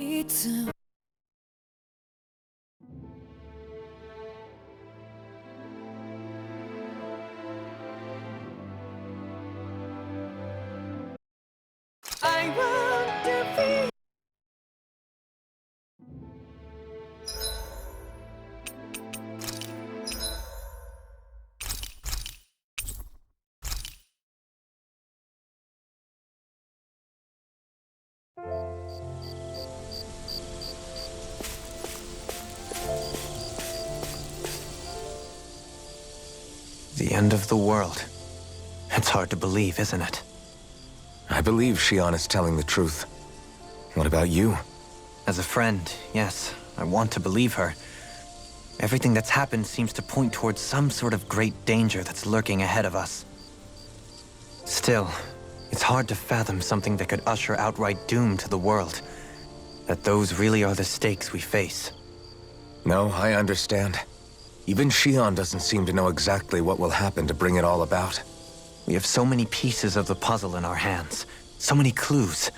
I want to be. The end of the world. It's hard to believe, isn't it? I believe Xion is telling the truth. What about you? As a friend, yes, I want to believe her. Everything that's happened seems to point towards some sort of great danger that's lurking ahead of us. Still, it's hard to fathom something that could usher outright doom to the world. That those really are the stakes we face. No, I understand. Even Xion doesn't seem to know exactly what will happen to bring it all about. We have so many pieces of the puzzle in our hands, so many clues,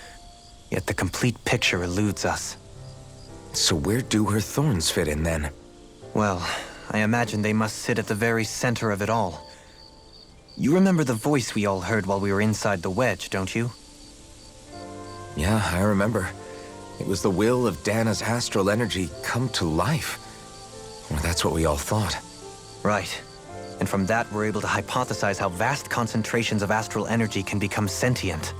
yet the complete picture eludes us. So where do her thorns fit in then? Well, I imagine they must sit at the very center of it all. You remember the voice we all heard while we were inside the wedge, don't you? Yeah, I remember. It was the will of Dana's astral energy come to life. Or that's what we all thought. Right. And from that, we're able to hypothesize how vast concentrations of astral energy can become sentient.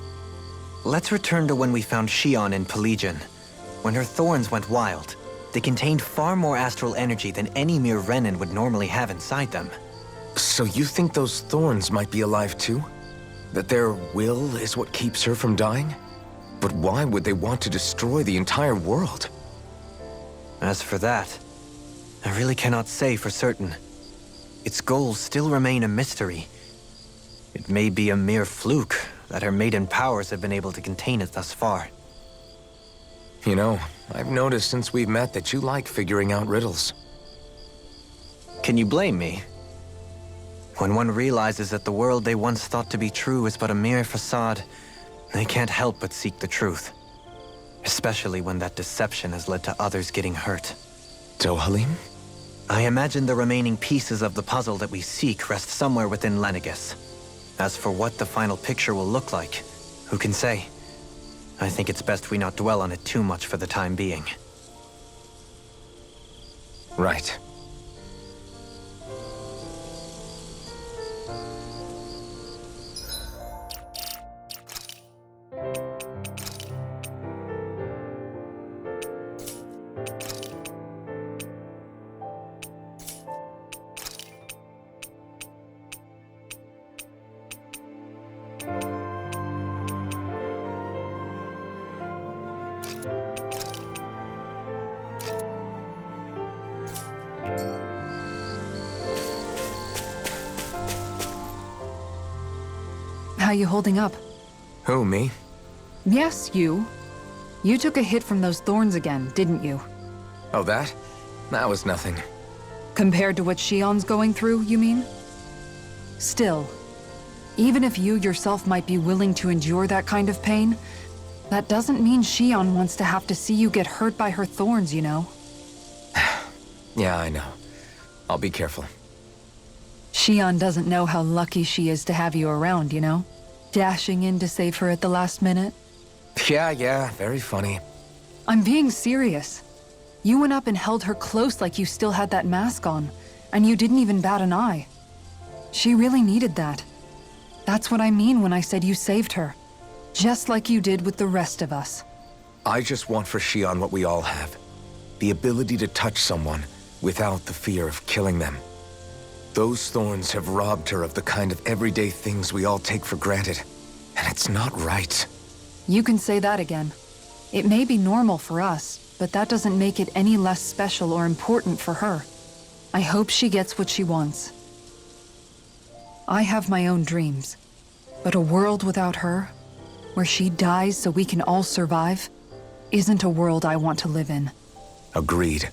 Let's return to when we found Xion in Pelegion. When her thorns went wild, they contained far more astral energy than any mere Renin would normally have inside them. So you think those thorns might be alive too? That their will is what keeps her from dying? But why would they want to destroy the entire world? As for that, I really cannot say for certain. Its goals still remain a mystery. It may be a mere fluke that her maiden powers have been able to contain it thus far. You know, I've noticed since we've met that you like figuring out riddles. Can you blame me? When one realizes that the world they once thought to be true is but a mere facade, they can't help but seek the truth. Especially when that deception has led to others getting hurt. Dohalim? I imagine the remaining pieces of the puzzle that we seek rest somewhere within Lenegis. As for what the final picture will look like, who can say? I think it's best we not dwell on it too much for the time being. Right. How you holding up? Who, me? Yes, you. You took a hit from those thorns again, didn't you? Oh, that? That was nothing. Compared to what Xion's going through, you mean? Still, even if you yourself might be willing to endure that kind of pain, that doesn't mean Xion wants to have to see you get hurt by her thorns, you know? Yeah, I know. I'll be careful. Xion doesn't know how lucky she is to have you around, you know? Dashing in to save her at the last minute. Yeah, very funny. I'm being serious. You went up and held her close like you still had that mask on, and you didn't even bat an eye. She really needed that. That's what I mean when I said you saved her. Just like you did with the rest of us. I just want for Xion what we all have. The ability to touch someone without the fear of killing them. Those thorns have robbed her of the kind of everyday things we all take for granted. And it's not right. You can say that again. It may be normal for us, but that doesn't make it any less special or important for her. I hope she gets what she wants. I have my own dreams, but a world without her, where she dies so we can all survive, isn't a world I want to live in. Agreed.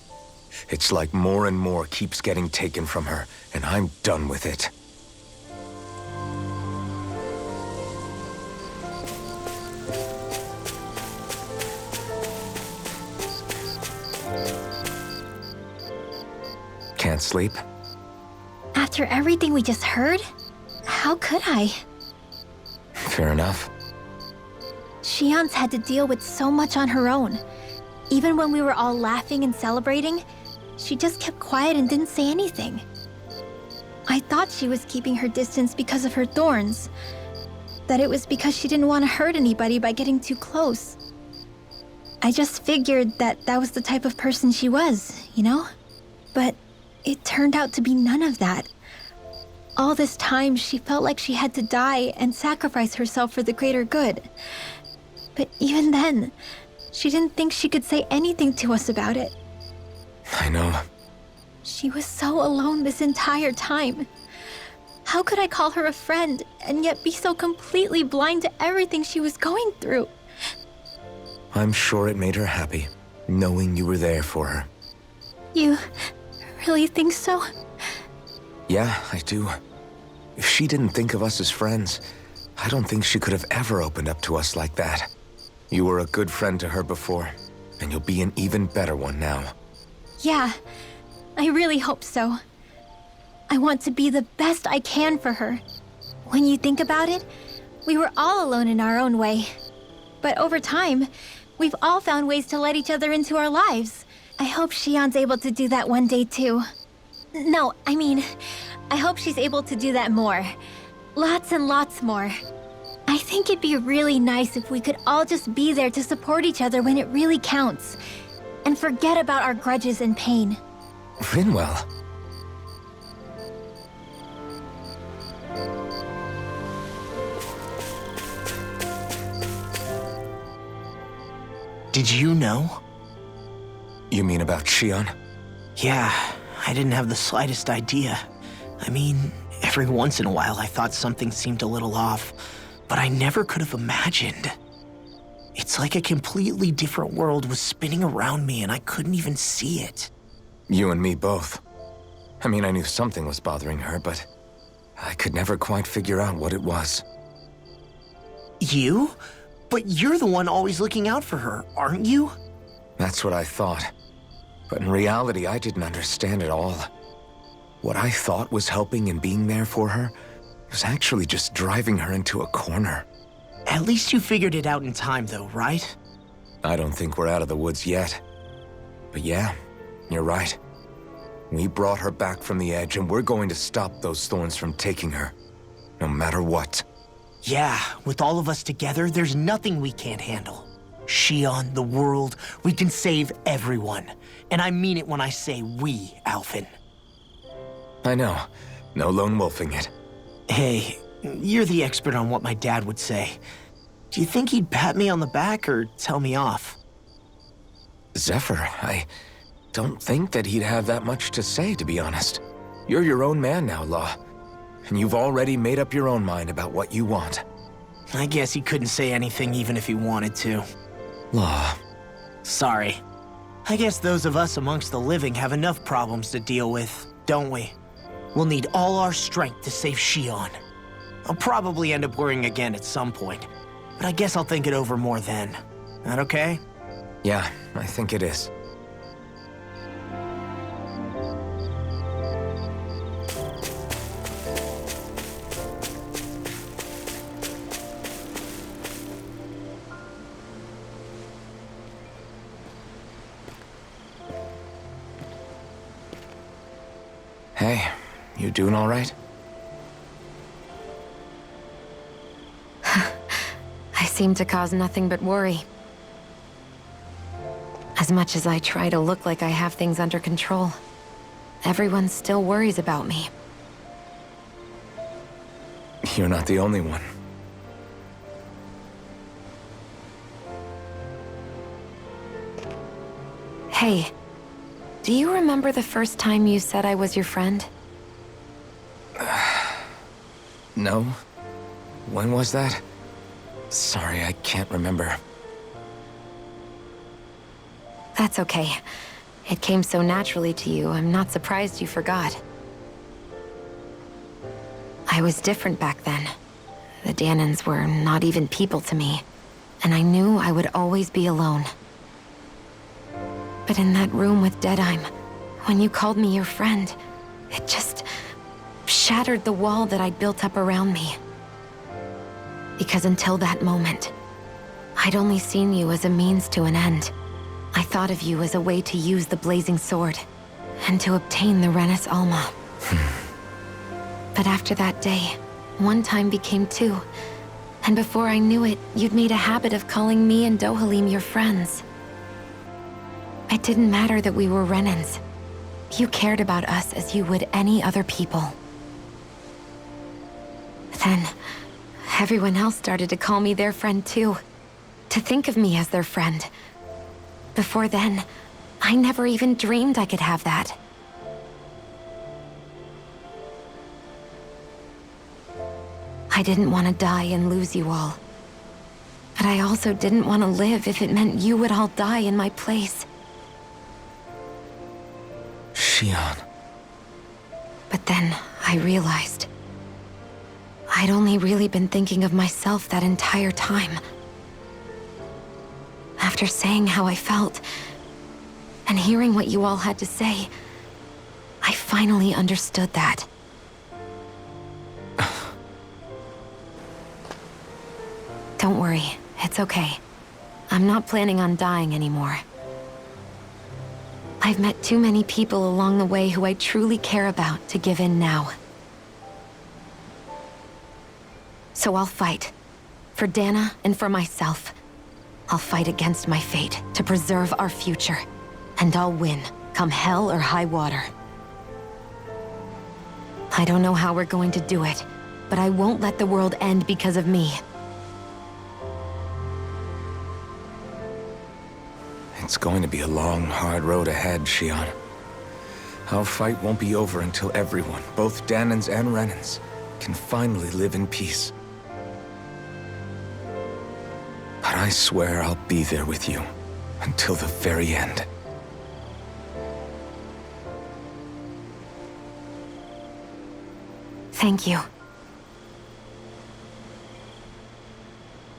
It's like more and more keeps getting taken from her, and I'm done with it. can't sleep? After everything we just heard, how could I? Fair enough. Shion's had to deal with so much on her own. Even when we were all laughing and celebrating, she just kept quiet and didn't say anything. I thought she was keeping her distance because of her thorns. That it was because she didn't want to hurt anybody by getting too close. I just figured that that was the type of person she was, you know? But it turned out to be none of that. All this time, she felt like she had to die and sacrifice herself for the greater good. But even then, she didn't think she could say anything to us about it. I know. She was so alone this entire time. How could I call her a friend and yet be so completely blind to everything she was going through? I'm sure it made her happy, knowing you were there for her. You really think so? Yeah, I do. If she didn't think of us as friends, I don't think she could have ever opened up to us like that. You were a good friend to her before, and you'll be an even better one now. Yeah, I really hope so. I want to be the best I can for her. When you think about it, we were all alone in our own way. But over time, we've all found ways to let each other into our lives. I hope Shion's able to do that one day too. No, I mean, I hope she's able to do that more. Lots and lots more. I think it'd be really nice if we could all just be there to support each other when it really counts. And forget about our grudges and pain. Rinwell. Did you know? You mean about Shion? Yeah, I didn't have the slightest idea. I mean, every once in a while I thought something seemed a little off, but I never could have imagined. It's like a completely different world was spinning around me and I couldn't even see it. You and me both. I mean, I knew something was bothering her, but I could never quite figure out what it was. You? But you're the one always looking out for her, aren't you? That's what I thought. But in reality, I didn't understand it all. What I thought was helping and being there for her was actually just driving her into a corner. At least you figured it out in time though, right? I don't think we're out of the woods yet. But yeah, you're right. We brought her back from the edge and we're going to stop those thorns from taking her. No matter what. Yeah, with all of us together, there's nothing we can't handle. Shion, the world, we can save everyone. And I mean it when I say we, Alphen. I know. No lone wolfing it. Hey, you're the expert on what my dad would say. Do you think he'd pat me on the back or tell me off? Zephyr, I don't think that he'd have that much to say, to be honest. You're your own man now, Law. And you've already made up your own mind about what you want. I guess he couldn't say anything even if he wanted to. Law. Sorry. I guess those of us amongst the living have enough problems to deal with, don't we? We'll need all our strength to save Shion. I'll probably end up worrying again at some point, but I guess I'll think it over more then. That okay? Yeah, I think it is. Hey, you doing all right? I seem to cause nothing but worry. As much as I try to look like I have things under control, everyone still worries about me. You're not the only one. Hey, do you remember the first time you said I was your friend? No? When was that? Sorry, I can't remember. That's okay. It came so naturally to you, I'm not surprised you forgot. I was different back then. The Dahnans were not even people to me, and I knew I would always be alone. But in that room with Deadheim, when you called me your friend, It just shattered the wall that I'd built up around me. Because until that moment, I'd only seen you as a means to an end. I thought of you as a way to use the blazing sword, and to obtain the Renis Alma. But after that day, one time became two, and before I knew it, you'd made a habit of calling me and Dohalim your friends. It didn't matter that we were Renans. You cared about us as you would any other people. Then, everyone else started to call me their friend too. To think of me as their friend. Before then, I never even dreamed I could have that. I didn't want to die and lose you all. But I also didn't want to live if it meant you would all die in my place. Shion. But then I realized I'd only really been thinking of myself that entire time. After saying how I felt, and hearing what you all had to say, I finally understood that. Don't worry, it's okay. I'm not planning on dying anymore. I've met too many people along the way who I truly care about to give in now. So I'll fight. For Dana and for myself. I'll fight against my fate to preserve our future. And I'll win, come hell or high water. I don't know how we're going to do it, but I won't let the world end because of me. It's going to be a long, hard road ahead, Shion. Our fight won't be over until everyone, both Dahnans and Renans, can finally live in peace. But I swear I'll be there with you until the very end. Thank you.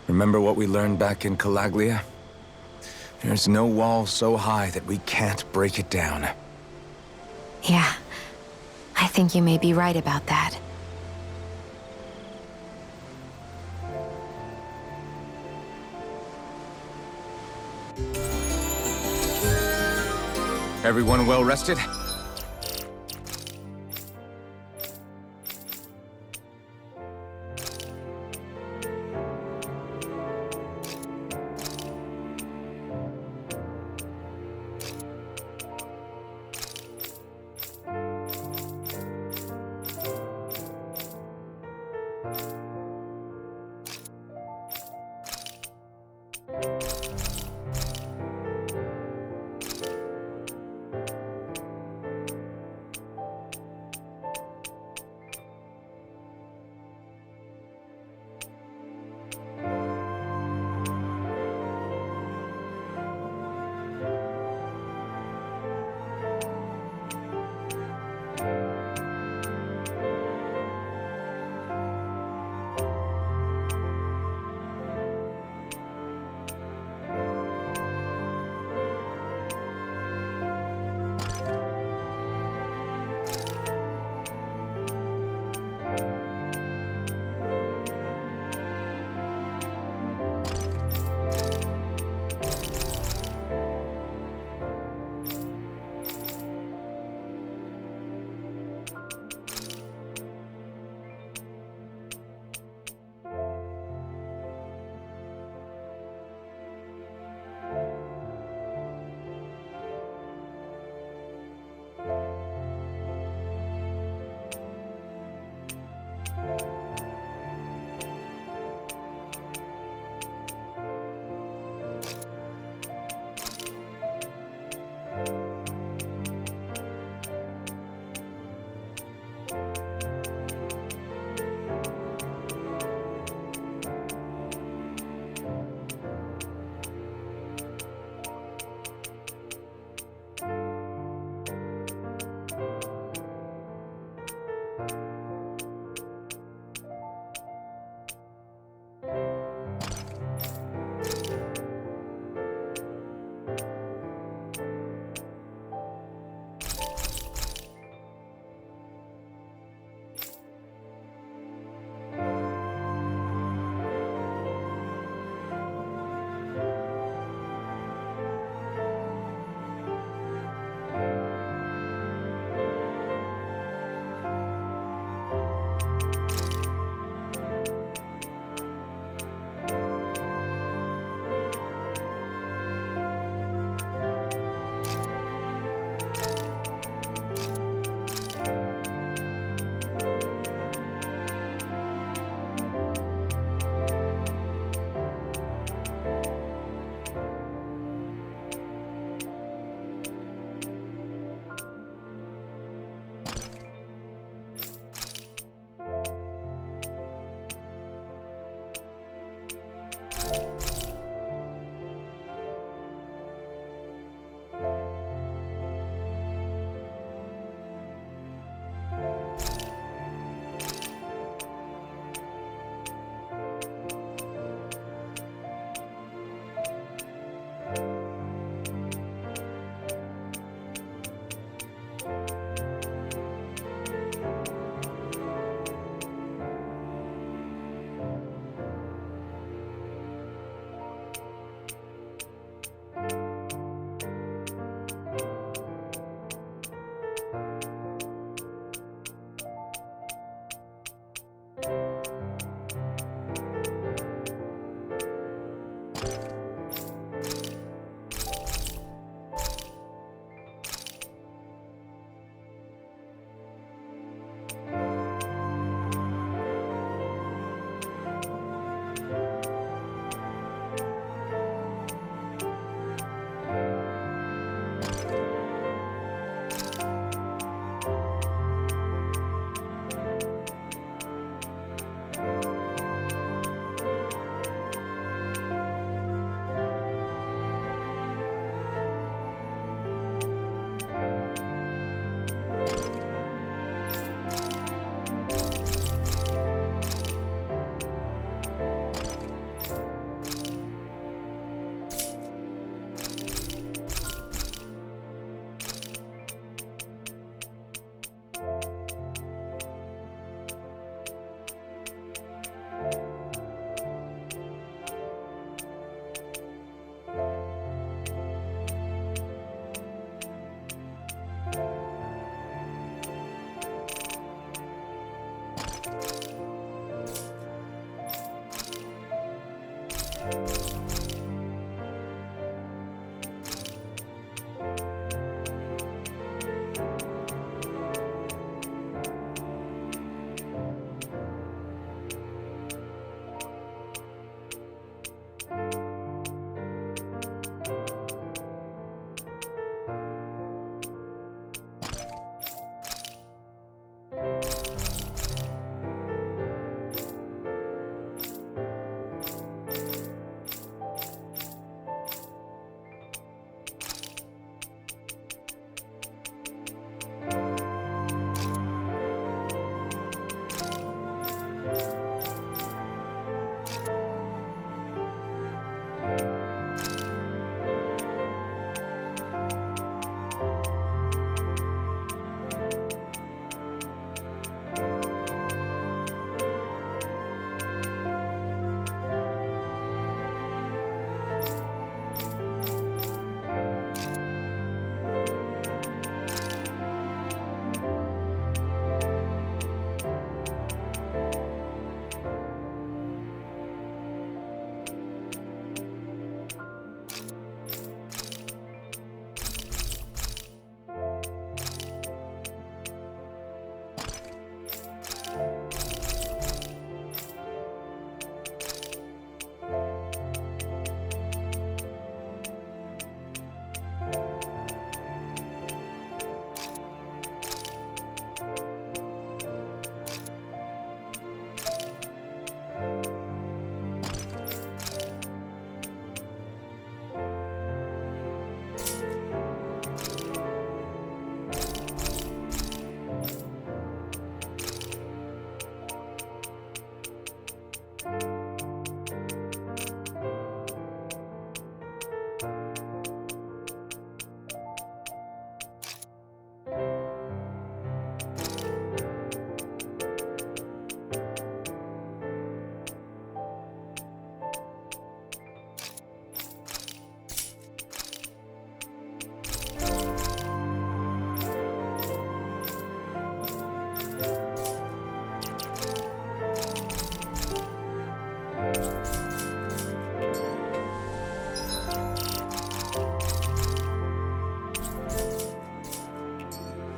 Remember what we learned back in Calaglia? There's no wall so high that we can't break it down. Yeah, I think you may be right about that. Everyone well rested?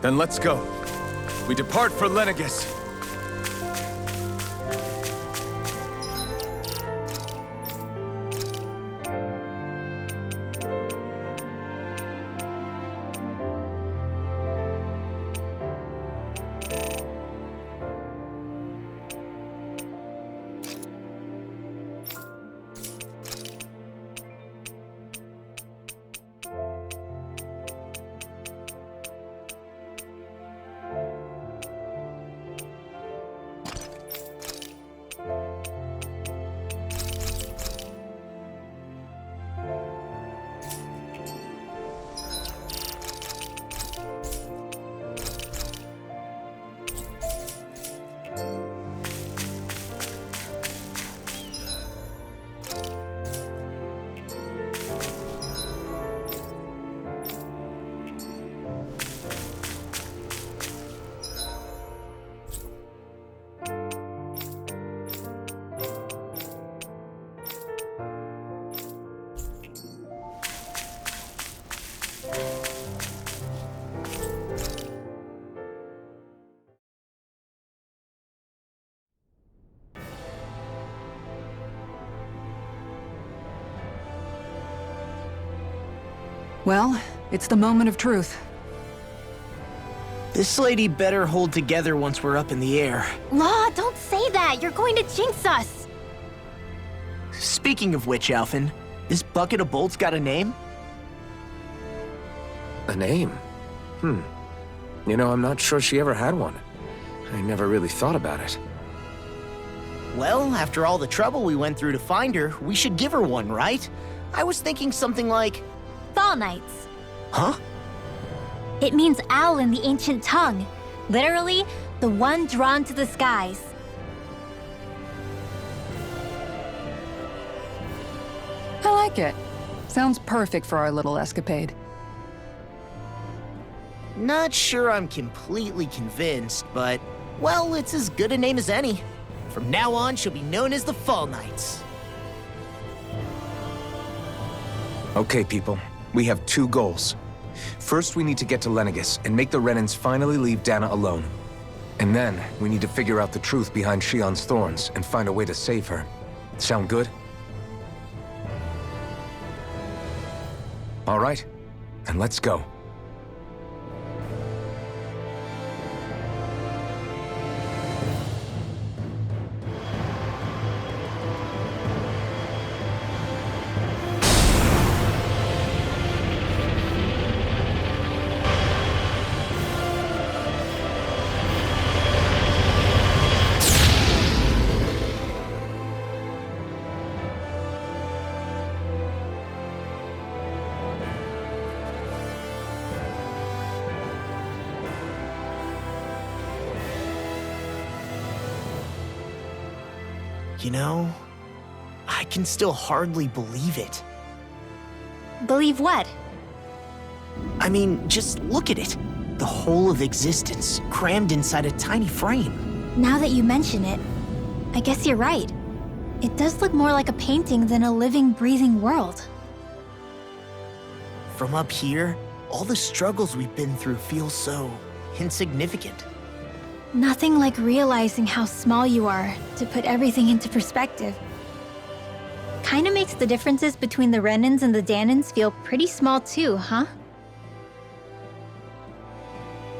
Then let's go. We depart for Lenegis. Well, it's the moment of truth. This lady better hold together once we're up in the air. Law, don't say that! You're going to jinx us! Speaking of which, Alphen, this bucket of bolts got a name? A name? You know, I'm not sure she ever had one. I never really thought about it. Well, after all the trouble we went through to find her, we should give her one, right? I was thinking something like... Fall Knights. Huh? It means owl in the ancient tongue. Literally, the one drawn to the skies. I like it. Sounds perfect for our little escapade. Not sure I'm completely convinced, but, well, it's as good a name as any. From now on, she'll be known as the Fall Knights. Okay, people. We have two goals. First, we need to get to Lenegis and make the Renans finally leave Dana alone. And then, we need to figure out the truth behind Shionne's thorns and find a way to save her. Sound good? All right, then let's go. You know, I can still hardly believe it. Believe what? I mean, just look at it. The whole of existence, crammed inside a tiny frame. Now that you mention it, I guess you're right. It does look more like a painting than a living, breathing world. From up here, all the struggles we've been through feel so insignificant. Nothing like realizing how small you are to put everything into perspective. Kinda makes the differences between the Renans and the Danans feel pretty small too, huh?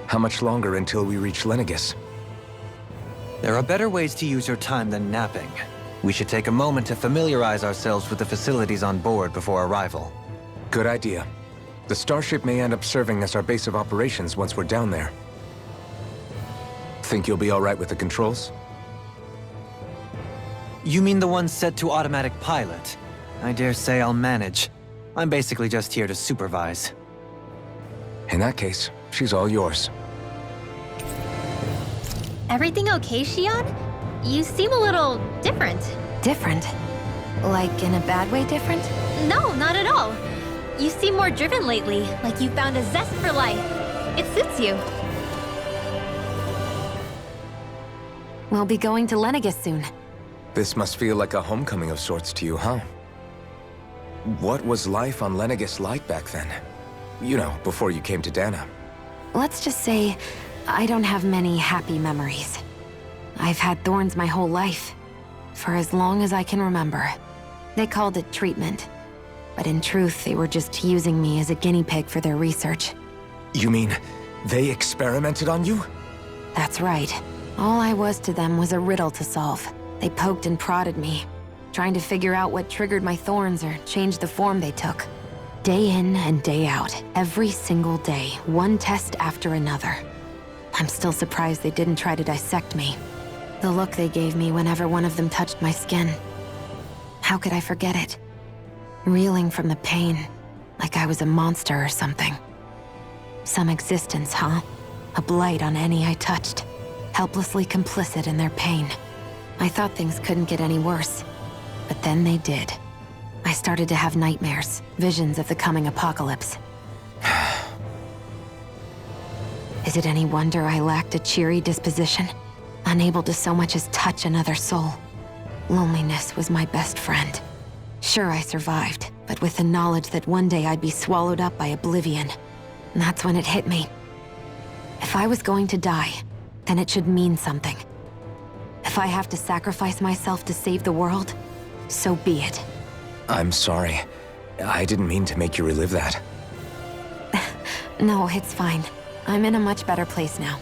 How much longer until we reach Lenegis? There are better ways to use your time than napping. We should take a moment to familiarize ourselves with the facilities on board before arrival. Good idea. The starship may end up serving as our base of operations once we're down there. Think you'll be all right with the controls? You mean the one set to automatic pilot? I dare say I'll manage. I'm basically just here to supervise. In that case, she's all yours. Everything okay, Shionne? You seem a little different. Different? Like in a bad way different? No, not at all. You seem more driven lately, like you found a zest for life. It suits you. We'll be going to Lenegis soon. This must feel like a homecoming of sorts to you, huh? What was life on Lenegis like back then? You know, before you came to Dana. let's just say I don't have many happy memories. I've had thorns my whole life, for as long as I can remember. They called it treatment, but in truth, they were just using me as a guinea pig for their research. You mean, they experimented on you? That's right. All I was to them was a riddle to solve. They poked and prodded me, trying to figure out what triggered my thorns or changed the form they took. Day in and day out, every single day, one test after another. I'm still surprised they didn't try to dissect me. The look they gave me whenever one of them touched my skin. How could I forget it? Reeling from the pain, like I was a monster or something. Some existence, huh? A blight on any I touched, helplessly complicit in their pain. I thought things couldn't get any worse, but then they did. I started to have nightmares, visions of the coming apocalypse. Is it any wonder I lacked a cheery disposition? Unable to so much as touch another soul. Loneliness was my best friend. Sure, I survived, but with the knowledge that one day I'd be swallowed up by oblivion. And that's when it hit me. If I was going to die, then it should mean something. If I have to sacrifice myself to save the world, so be it. I'm sorry. I didn't mean to make you relive that. No, it's fine. I'm in a much better place now.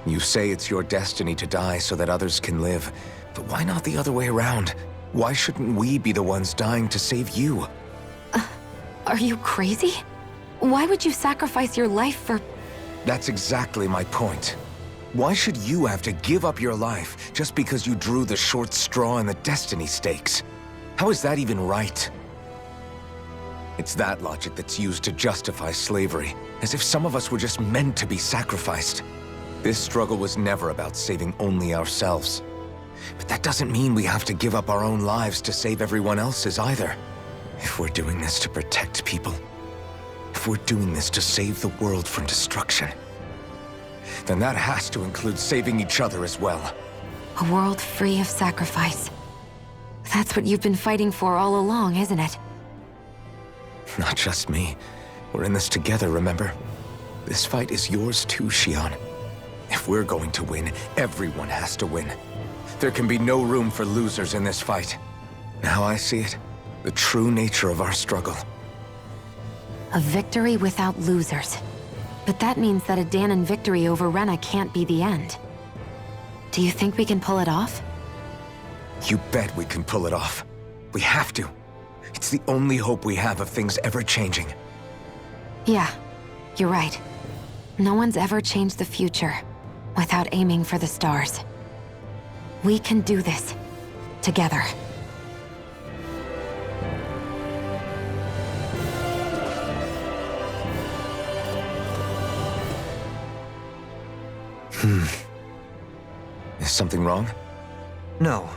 You say it's your destiny to die so that others can live, but why not the other way around? Why shouldn't we be the ones dying to save you? Are you crazy? Why would you sacrifice your life for... That's exactly my point. Why should you have to give up your life just because you drew the short straw in the destiny stakes? How is that even right? It's that logic that's used to justify slavery, as if some of us were just meant to be sacrificed. This struggle was never about saving only ourselves. But that doesn't mean we have to give up our own lives to save everyone else's either. If we're doing this to protect people, if we're doing this to save the world from destruction, then that has to include saving each other as well. A world free of sacrifice. That's what you've been fighting for all along, isn't it? Not just me. We're in this together, remember? This fight is yours too, Xion. If we're going to win, everyone has to win. There can be no room for losers in this fight. Now I see it. The true nature of our struggle. A victory without losers. But that means that a Dahnan victory over Rena can't be the end. Do you think we can pull it off? You bet we can pull it off. We have to. It's the only hope we have of things ever changing. Yeah, you're right. No one's ever changed the future without aiming for the stars. We can do this together. Is something wrong? No.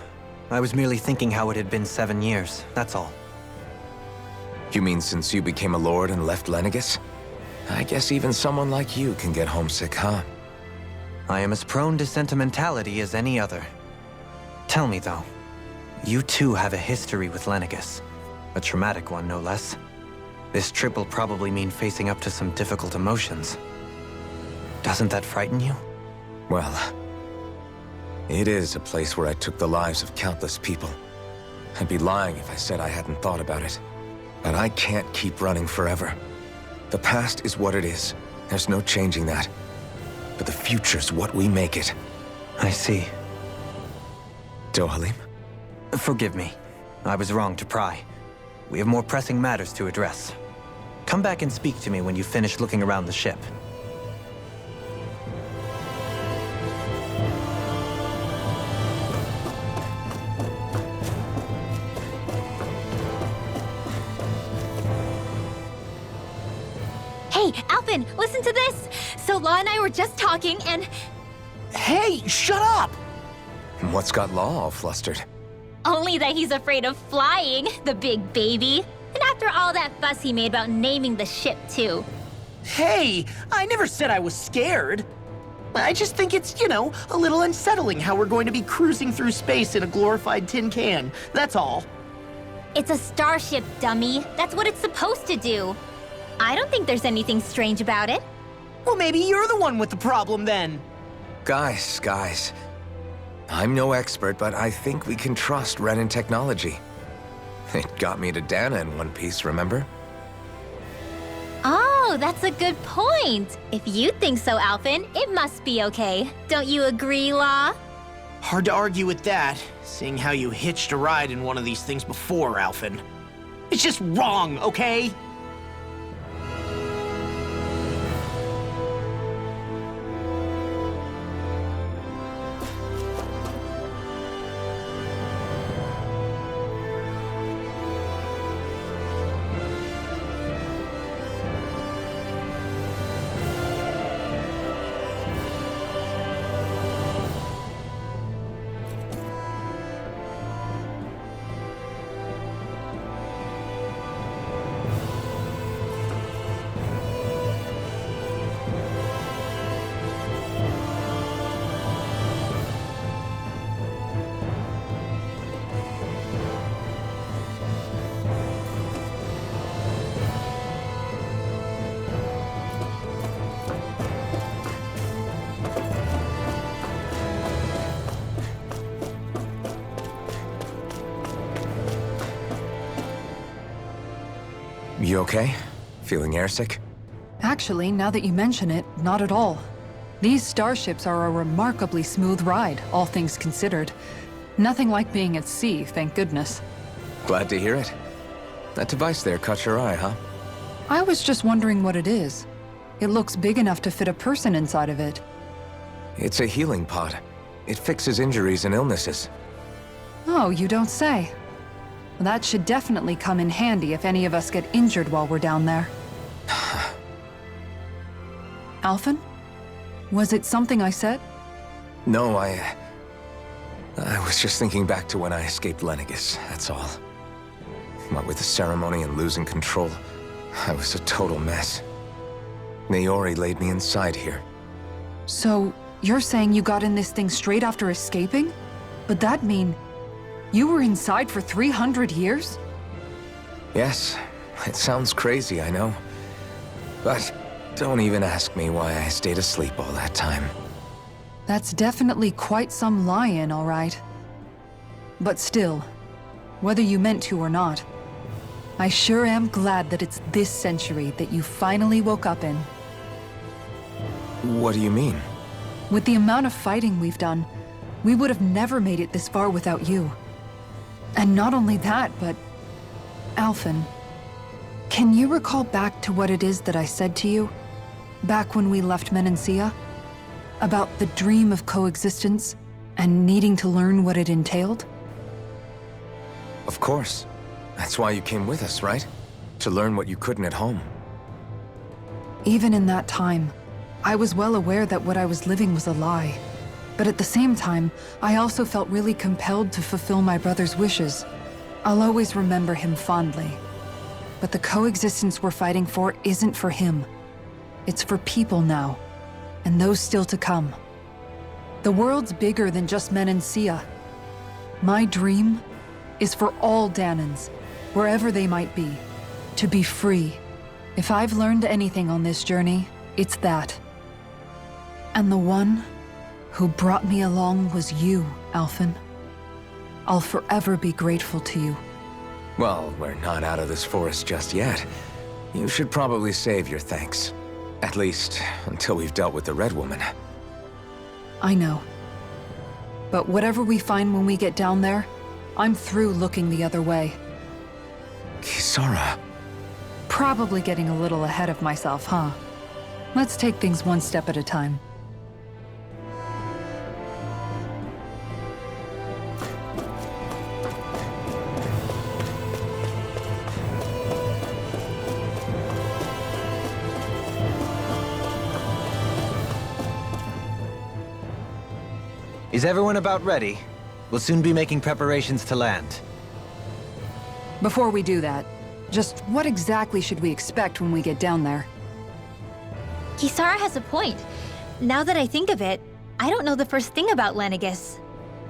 I was merely thinking how it had been 7 years, that's all. You mean since you became a lord and left Lenegis? I guess even someone like you can get homesick, huh? I am as prone to sentimentality as any other. Tell me, though, you too have a history with Lenegis. A traumatic one, no less. This trip will probably mean facing up to some difficult emotions. Doesn't that frighten you? Well, it is a place where I took the lives of countless people. I'd be lying if I said I hadn't thought about it. But I can't keep running forever. The past is what it is. There's no changing that. But the future's what we make it. I see. Dohalim? Forgive me. I was wrong to pry. We have more pressing matters to address. Come back and speak to me when you finish looking around the ship. Hey, Alphen, listen to this! So Law and I were just talking and... Hey, shut up! What's got Law all flustered? Only that he's afraid of flying, the big baby. And after all that fuss he made about naming the ship, too. Hey, I never said I was scared. I just think it's, a little unsettling how we're going to be cruising through space in a glorified tin can. That's all. It's a starship, dummy. That's what it's supposed to do. I don't think there's anything strange about it. Well, maybe you're the one with the problem then. Guys. I'm no expert, but I think we can trust Renan technology. It got me to Dana in one piece, remember? Oh, that's a good point. If you think so, Alphen, it must be okay. Don't you agree, Law? Hard to argue with that, seeing how you hitched a ride in one of these things before, Alphen. It's just wrong, okay? You okay? Feeling airsick? Actually, now that you mention it, not at all. These starships are a remarkably smooth ride, all things considered. Nothing like being at sea, thank goodness. Glad to hear it. That device there caught your eye, huh? I was just wondering what it is. It looks big enough to fit a person inside of it. It's a healing pod. It fixes injuries and illnesses. Oh, you don't say. That should definitely come in handy if any of us get injured while we're down there. Alphen? Was it something I said? No, I was just thinking back to when I escaped Lenegis, that's all. What with the ceremony and losing control, I was a total mess. Naori laid me inside here. So, you're saying you got in this thing straight after escaping? But that'd mean you were inside for 300 years? Yes, it sounds crazy, I know. But don't even ask me why I stayed asleep all that time. That's definitely quite some lie-in, all right. But still, whether you meant to or not, I sure am glad that it's this century that you finally woke up in. What do you mean? With the amount of fighting we've done, we would have never made it this far without you. And not only that, but... Alphen, can you recall back to what it is that I said to you? Back when we left Menancia? About the dream of coexistence, and needing to learn what it entailed? Of course. That's why you came with us, right? To learn what you couldn't at home. Even in that time, I was well aware that what I was living was a lie. But at the same time, I also felt really compelled to fulfill my brother's wishes. I'll always remember him fondly. But the coexistence we're fighting for isn't for him. It's for people now, and those still to come. The world's bigger than just Menancia. My dream is for all Dahnans, wherever they might be, to be free. If I've learned anything on this journey, it's that. And the one who brought me along was you, Alphen. I'll forever be grateful to you. Well, we're not out of this forest just yet. You should probably save your thanks. At least, until we've dealt with the Red Woman. I know. But whatever we find when we get down there, I'm through looking the other way. Kisara. Probably getting a little ahead of myself, huh? Let's take things one step at a time. Is everyone about ready? We'll soon be making preparations to land. Before we do that, just what exactly should we expect when we get down there? Kisara has a point. Now that I think of it, I don't know the first thing about Lenegis.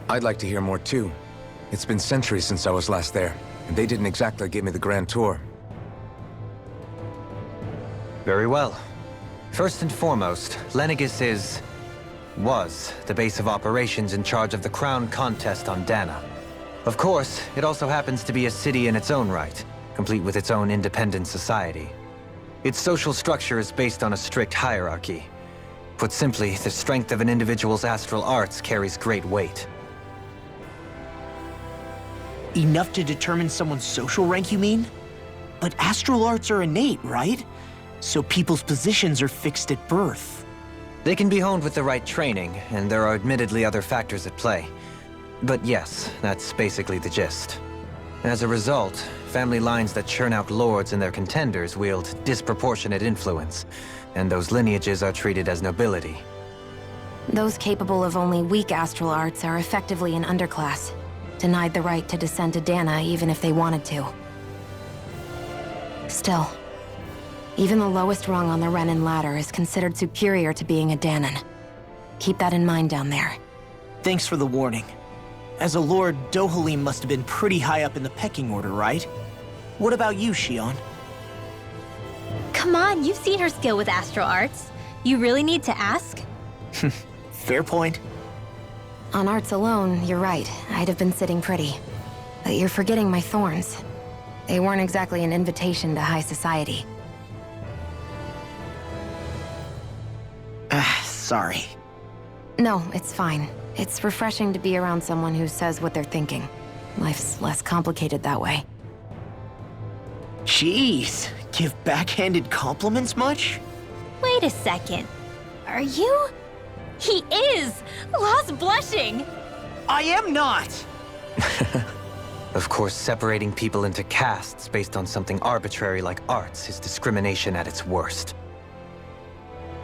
I'd like to hear more too. It's been centuries since I was last there, and they didn't exactly give me the grand tour. Very well. First and foremost, Lenegis was the base of operations in charge of the crown contest on Dana. Of course, it also happens to be a city in its own right, complete with its own independent society. Its social structure is based on a strict hierarchy. Put simply, the strength of an individual's astral arts carries great weight. Enough to determine someone's social rank, you mean? But astral arts are innate, right? So people's positions are fixed at birth. They can be honed with the right training, and there are admittedly other factors at play. But yes, that's basically the gist. As a result, family lines that churn out lords and their contenders wield disproportionate influence, and those lineages are treated as nobility. Those capable of only weak astral arts are effectively an underclass, denied the right to descend to Dana even if they wanted to. Still, even the lowest rung on the Renan ladder is considered superior to being a Danan. Keep that in mind down there. Thanks for the warning. As a lord, Dohalim must have been pretty high up in the pecking order, right? What about you, Shion? Come on, you've seen her skill with astral arts. You really need to ask? Fair point. On arts alone, you're right. I'd have been sitting pretty. But you're forgetting my thorns. They weren't exactly an invitation to high society. Sorry. No, it's fine. It's refreshing to be around someone who says what they're thinking. Life's less complicated that way. Jeez, give backhanded compliments much? Wait a second. Are you? He is! Lost blushing! I am not! Of course, separating people into castes based on something arbitrary like arts is discrimination at its worst.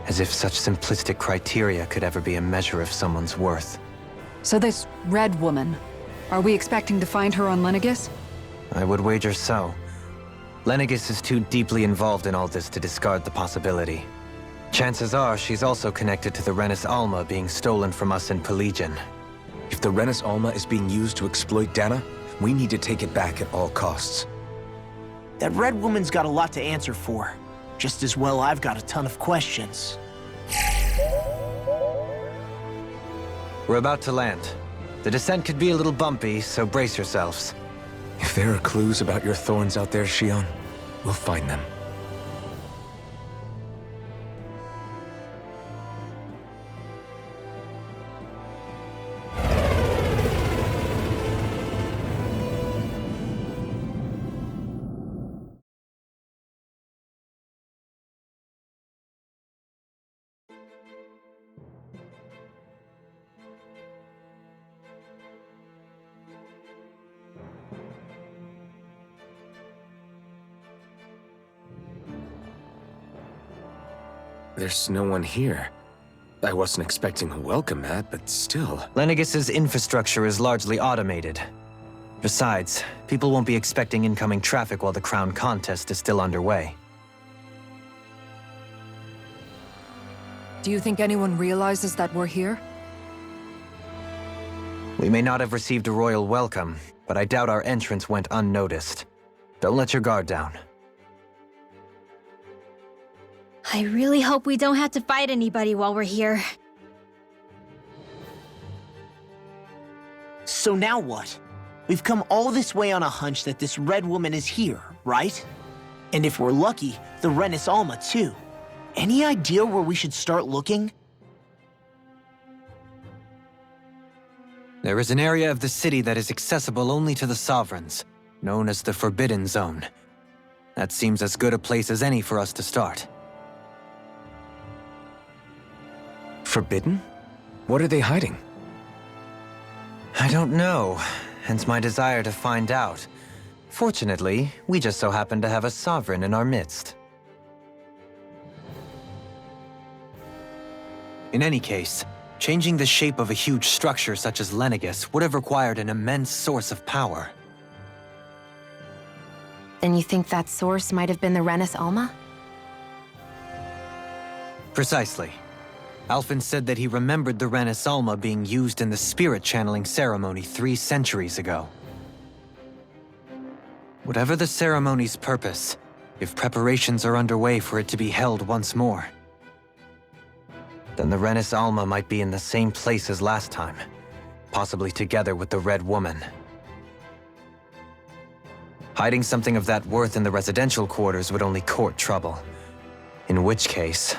As if such simplistic criteria could ever be a measure of someone's worth. So this Red Woman, are we expecting to find her on Lenegis? I would wager so. Lenegis is too deeply involved in all this to discard the possibility. Chances are she's also connected to the Renis Alma being stolen from us in Pelegion. If the Renis Alma is being used to exploit Dana, we need to take it back at all costs. That red woman's got a lot to answer for. Just as well I've got a ton of questions. We're about to land. The descent could be a little bumpy, so brace yourselves. If there are clues about your thorns out there, Shion, we'll find them. There's no one here. I wasn't expecting a welcome mat, but still. Lenegis's infrastructure is largely automated. Besides, people won't be expecting incoming traffic while the crown contest is still underway. Do you think anyone realizes that we're here? We may not have received a royal welcome, but I doubt our entrance went unnoticed. Don't let your guard down. I really hope we don't have to fight anybody while we're here. So now what? We've come all this way on a hunch that this red woman is here, right? And if we're lucky, the Renis Alma too. Any idea where we should start looking? There is an area of the city that is accessible only to the Sovereigns, known as the Forbidden Zone. That seems as good a place as any for us to start. Forbidden? What are they hiding? I don't know, hence my desire to find out. Fortunately, we just so happen to have a Sovereign in our midst. In any case, changing the shape of a huge structure such as Lenegis would have required an immense source of power. Then you think that source might have been the Renis Alma? Precisely. Alphen said that he remembered the Renis Alma being used in the spirit channeling ceremony 3 centuries ago. Whatever the ceremony's purpose, if preparations are underway for it to be held once more, then the Renis Alma might be in the same place as last time, possibly together with the Red Woman. Hiding something of that worth in the residential quarters would only court trouble. In which case...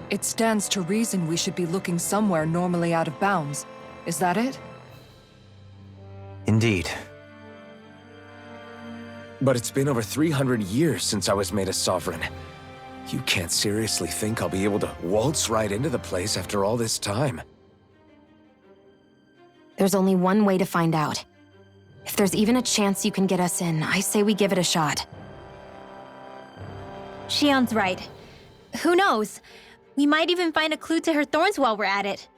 It stands to reason we should be looking somewhere normally out of bounds. Is that it? Indeed. But it's been over 300 years since I was made a sovereign. You can't seriously think I'll be able to waltz right into the place after all this time. There's only one way to find out. If there's even a chance you can get us in, I say we give it a shot. Shion's right. Who knows? We might even find a clue to her thorns while we're at it.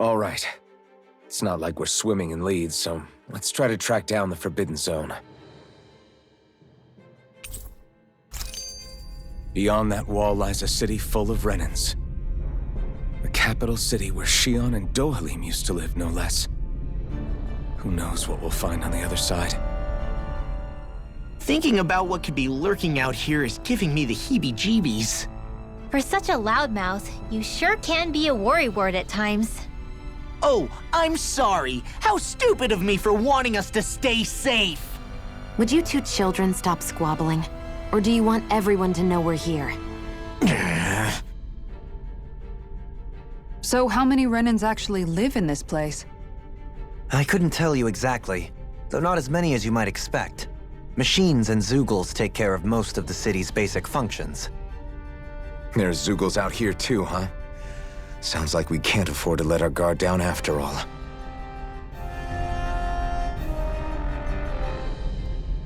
All right. It's not like we're swimming in leads, so let's try to track down the Forbidden Zone. Beyond that wall lies a city full of Renans. The capital city where Shion and Dohalim used to live, no less. Who knows what we'll find on the other side? Thinking about what could be lurking out here is giving me the heebie-jeebies. For such a loudmouth, you sure can be a worrywart at times. Oh, I'm sorry. How stupid of me for wanting us to stay safe. Would you two children stop squabbling? Or do you want everyone to know we're here? So how many Renans actually live in this place? I couldn't tell you exactly, though not as many as you might expect. Machines and Zeugles take care of most of the city's basic functions. There's Zeugles out here too, huh? Sounds like we can't afford to let our guard down after all.